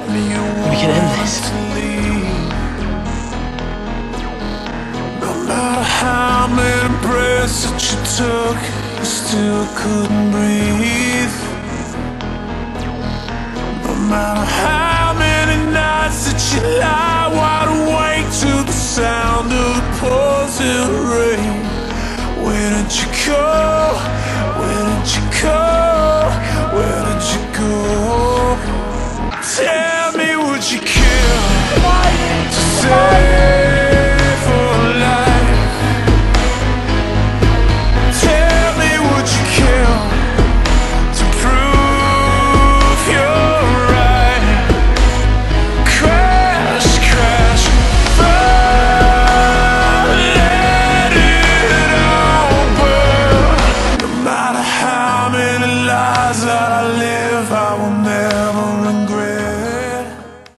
We can end this. No matter how many breaths that you took, you still couldn't breathe. No matter how many nights that you lie wide awake to the sound of the pouring rain. Where did you go? Where did you go? Where did you go? Tell me, would you kill to save a life? Tell me, would you kill to prove you're right? Crash, crash, burn, let it all burn. No matter how many lies that I live, I will